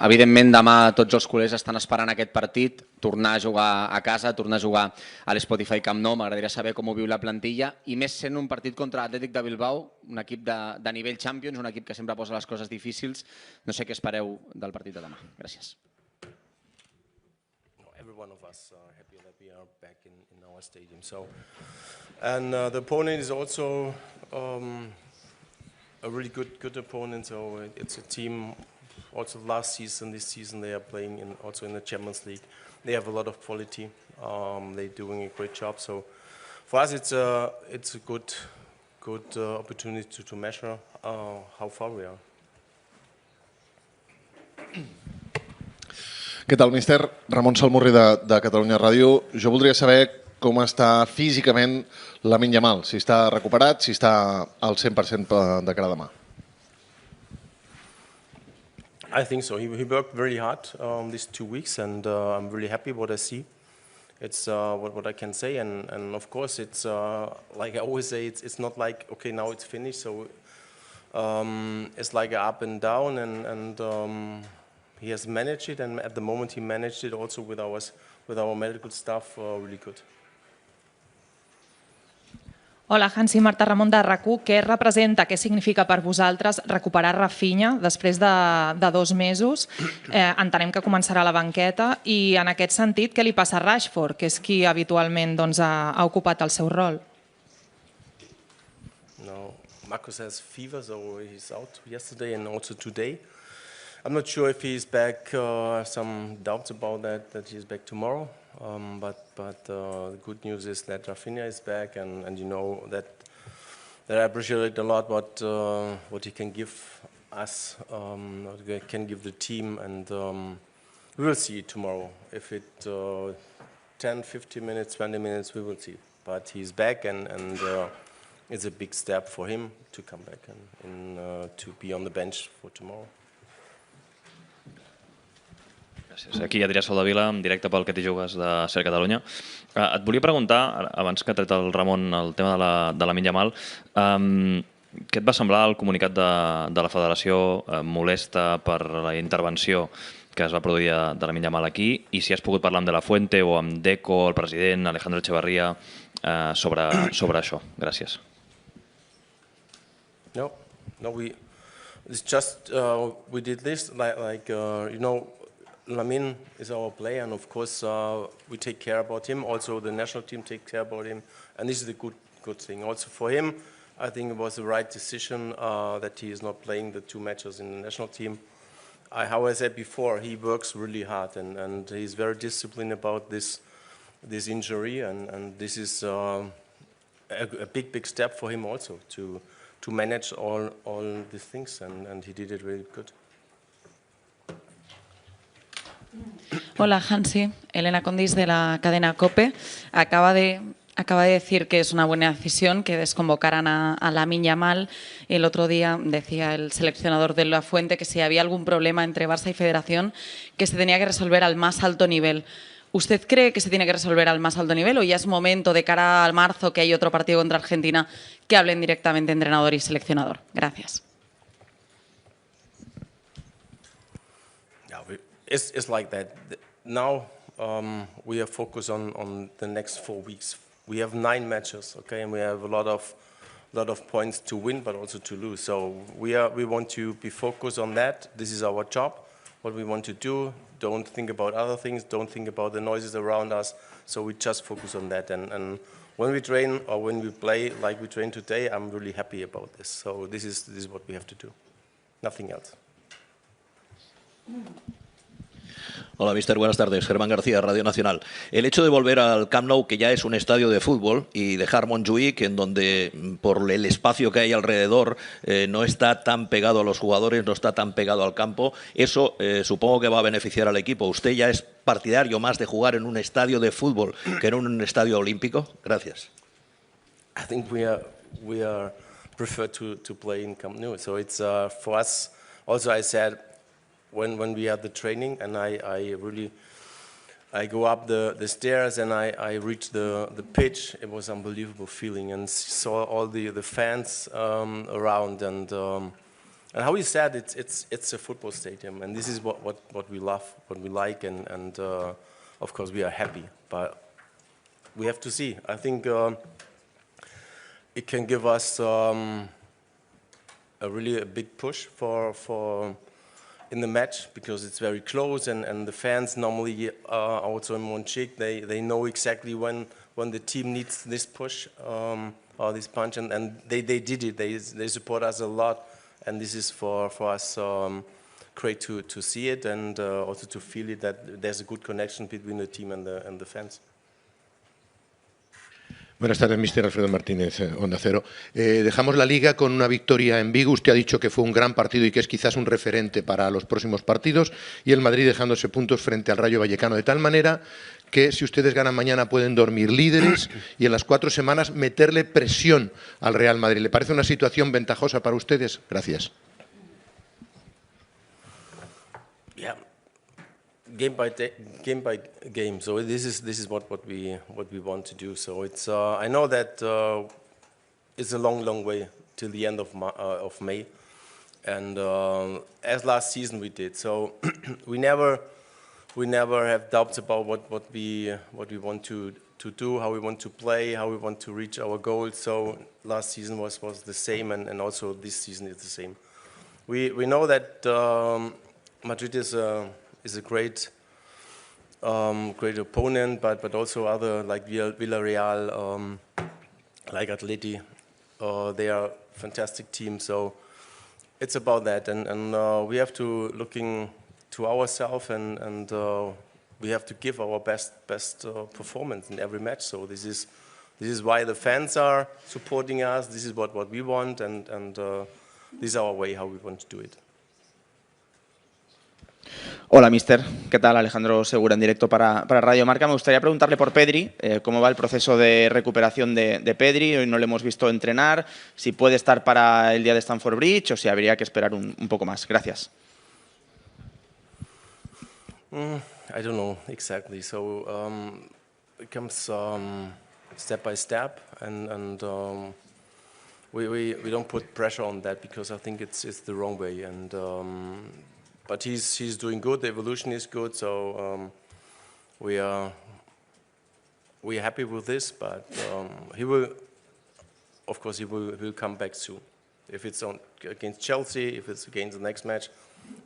Evidentment, demà tots els culers estan esperant aquest partit, tornar a jugar a casa, tornar a jugar a l'Spotify Camp Nou. M'agradaria saber com ho viu la plantilla, i més sent un partit contra l'Atlètic de Bilbao, un equip de nivell Champions, un equip que sempre posa les coses difícils. No sé què espereu del partit de demà. Gràcies. Every one of us are happy that we are back in our stadium. And the opponent is also a really good opponent. So it's a team. Also last season, this season they are playing also in the Champions League. They have a lot of quality. They're doing a great job. So for us, it's a good opportunity to measure how far we are. Què tal, míster? Ramon Salmurri de Catalunya Ràdio. Jo voldria saber com està físicament Lamine Yamal, si està recuperat, si està al 100% de cara a demà. I think so. He worked very hard these 2 weeks, and I'm really happy what I see. It's what I can say, and of course it's like I always say, it's not like okay now it's finished. So it's like an up and down, and he has managed it, and at the moment he managed it also with our medical staff really good. Hola, Hansi, Marta Ramon de RAC1. Què representa, què significa per vosaltres recuperar Rafinha després de 2 mesos? Entenem que començarà a la banqueta, i en aquest sentit, què li passa a Rashford, que és qui habitualment ha ocupat el seu rol? No, Marcus has fever, so he's out yesterday and also today. I'm not sure if he's back. Some doubts about that he's back tomorrow. But the good news is that Rafinha is back, and you know that I appreciate a lot what he can give us, what can give the team, and we will see tomorrow. If it 10, 15 minutes, 20 minutes, we will see. But he's back, and it's a big step for him to come back and to be on the bench for tomorrow. Gràcies. Aquí Adrià Soldavila, en directe pel Que t'hi jugues de Ser Catalunya. Et volia preguntar, abans que ha tret el Ramon el tema de Lamine Yamal, què et va semblar el comunicat de la federació molesta per la intervenció que es va produir de Lamine Yamal aquí, i si has pogut parlar amb De La Fuente o amb Deco, el president, Alejandro Echevarría, sobre això? Gràcies. No, it's just we did this like you know, Lamine is our player, and of course we take care about him. Also the national team takes care about him, and this is a good thing. Also for him, I think it was the right decision that he is not playing the 2 matches in the national team. How I said before, he works really hard, and he's very disciplined about this injury, and this is a big step for him also to manage all these things, and he did it really good. Hola, Hansi. Elena Condis de la cadena COPE. Acaba de decir que es una buena decisión que desconvocaran a Lamine Yamal. El otro día decía el seleccionador de La Fuente que si había algún problema entre Barça y Federación, que se tenía que resolver al más alto nivel. ¿Usted cree que se tiene que resolver al más alto nivel, o ya es momento, de cara al marzo, que hay otro partido contra Argentina, que hablen directamente entrenador y seleccionador? Gracias. It's like that. Now we are focused on the next 4 weeks. We have 9 matches, okay, and we have a lot of points to win, but also to lose. So we want to be focused on that. This is our job. What we want to do. Don't think about other things. Don't think about the noises around us. So we just focus on that. And when we train or when we play like we train today, I'm really happy about this. So this is what we have to do. Nothing else. Hola, mister, buenas tardes. Germán García, Radio Nacional. El hecho de volver al Camp Nou, que ya es un estadio de fútbol, y dejar Montjuïc, en donde por el espacio que hay alrededor no está tan pegado a los jugadores, no está tan pegado al campo, eso supongo que va a beneficiar al equipo. ¿Usted ya es partidario más de jugar en un estadio de fútbol que en un estadio olímpico? Gracias. I think we are prefer to play in Camp Nou. So it's for us. Also, I said, when we had the training, and I go up the stairs and I reach the pitch, it was an unbelievable feeling, and saw all the fans around, and And how he said, it's a football stadium, and this is what we love, what we like, and of course we are happy. But we have to see. I think it can give us a big push for in the match, because it's very close, and the fans normally also in Montjuic, they know exactly when the team needs this push or this punch, and they did it. They support us a lot, and this is for us great to see it, and also to feel it, that there's a good connection between the team and the fans. Buenas tardes, mister Alfredo Martínez, Onda Cero. Dejamos la Liga con una victoria en Vigo. Usted ha dicho que fue un gran partido y que es quizás un referente para los próximos partidos. Y el Madrid dejándose puntos frente al Rayo Vallecano. De tal manera que si ustedes ganan mañana pueden dormir líderes y en las 4 semanas meterle presión al Real Madrid. ¿Le parece una situación ventajosa para ustedes? Gracias. Yeah. Game by game. So this is what we want to do. So it's I know that it's a long way till the end of May, and as last season we did. So we never have doubts about what we want to do, how we want to play, how we want to reach our goals. So last season was the same, and also this season is the same. We know that Madrid is a great opponent, but also other like Villarreal, like Atleti, they are fantastic teams. So it's about that, and we have to looking to ourselves, and we have to give our best performance in every match. So this is why the fans are supporting us. This is what we want, and this is our way how we want to do it. Hola, mister. ¿Qué tal? Alejandro Segura en directo para Radio Marca. Me gustaría preguntarle por Pedri, cómo va el proceso de recuperación de Pedri. Hoy no le hemos visto entrenar, si puede estar para el día de Stamford Bridge o si habría que esperar un poco más. Gracias. I don't know exactly. So it comes step by step, and we don't put pressure on that, because I think it's the wrong way. And but he's doing good. The evolution is good. So we are happy with this. But he will, of course, he will come back soon. If it's against Chelsea, if it's against the next match,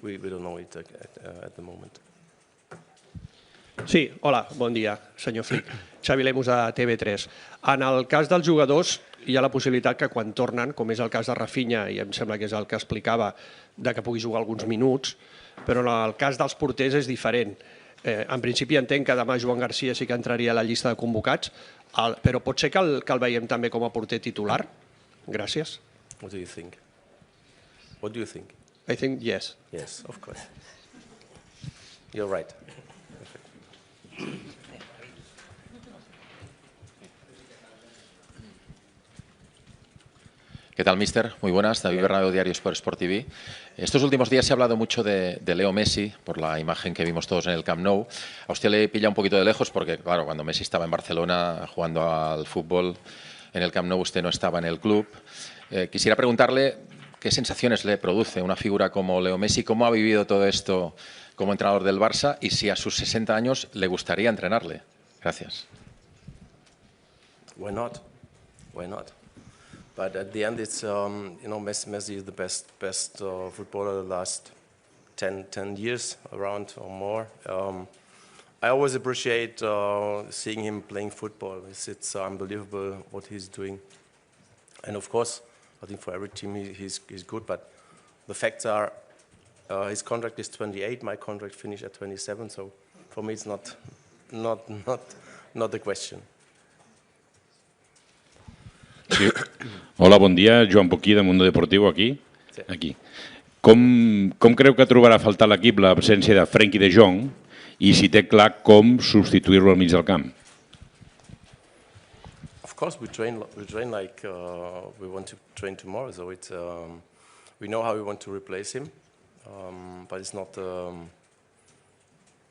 we don't know it at the moment. Sí, hola, bon dia, senyor Flick. Xavi Lemus, de TV3. En el cas dels jugadors, hi ha la possibilitat que quan tornen, com és el cas de Rafinha, i em sembla que és el que explicava, de que pugui jugar alguns minuts, però en el cas dels porters és diferent. En principi entenc que demà Joan Garcia sí que entraria a la llista de convocats, però pot ser que el veiem també com a porter titular? Gràcies. What do you think? What do you think? I think yes. Yes, of course. You're right. ¿Qué tal, mister? Muy buenas, David Bernabéu, Diarios por Sport TV. Estos últimos días se ha hablado mucho de Leo Messi, por la imagen que vimos todos en el Camp Nou. A usted le pilla un poquito de lejos porque, claro, cuando Messi estaba en Barcelona jugando al fútbol en el Camp Nou, usted no estaba en el club. Quisiera preguntarle qué sensaciones le produce una figura como Leo Messi, cómo ha vivido todo esto como entrenador del Barça y si a sus 60 años le gustaría entrenarle. Gracias. Why not? Why not? But at the end, it's Messi is the best footballer the last 10 years around or more. I always appreciate seeing him playing football. It's unbelievable what he's doing, and of course, I think for every team he's good. But the facts are, his contract is 28. My contract finished at 27. So for me, it's not the question. Sí. Hola, bon dia. Joan Poquí, de Mundo Deportivo, aquí. Sí. Aquí. Com creu que trobarà a faltar l'equip l'absència de Frenkie de Jong i si té clar com substituir-lo al mig del camp? Of course, we train like we want to train tomorrow. So it's we know how we want to replace him, but it's not a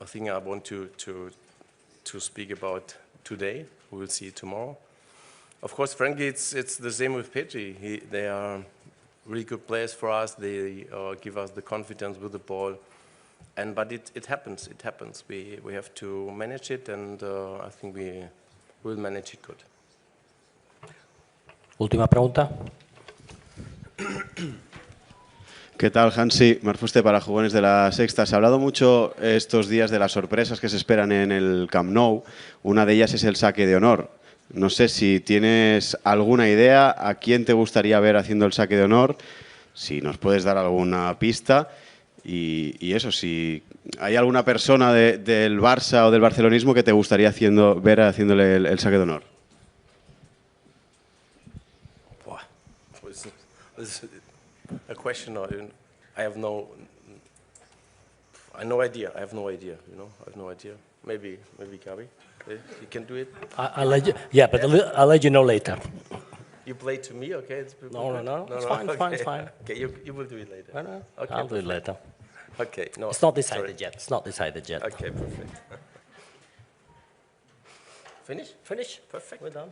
thing I want to speak about today. We will see tomorrow. Of course, Frankie, it's the same with Pedri. They are really good players for us. They give us the confidence with the ball. But it happens. It happens. We have to manage it, and I think we will manage it good. Última pregunta. ¿Qué tal, Hansi? Marc Fuster para Jugones de la Sexta. Se ha hablado mucho estos días de las sorpresas que se esperan en el Camp Nou. Una de ellas es el saque de honor. No sé si tienes alguna idea a quién te gustaría ver haciendo el saque de honor, si nos puedes dar alguna pista. Y eso, si hay alguna persona del Barça o del barcelonismo que te gustaría ver haciéndole el saque de honor. A question, I have no idea. I have no idea. I have no idea. Maybe Gabi, you can do it. I'll let you. Yeah, but I'll let you know later. You play to me, okay? No. It's fine. It's fine. It's fine. Okay, you will do it later. No. Okay, I'll do it later. Okay, no. It's not decided yet. It's not decided yet. Okay, perfect. Finish? Finish. Perfect. We're done.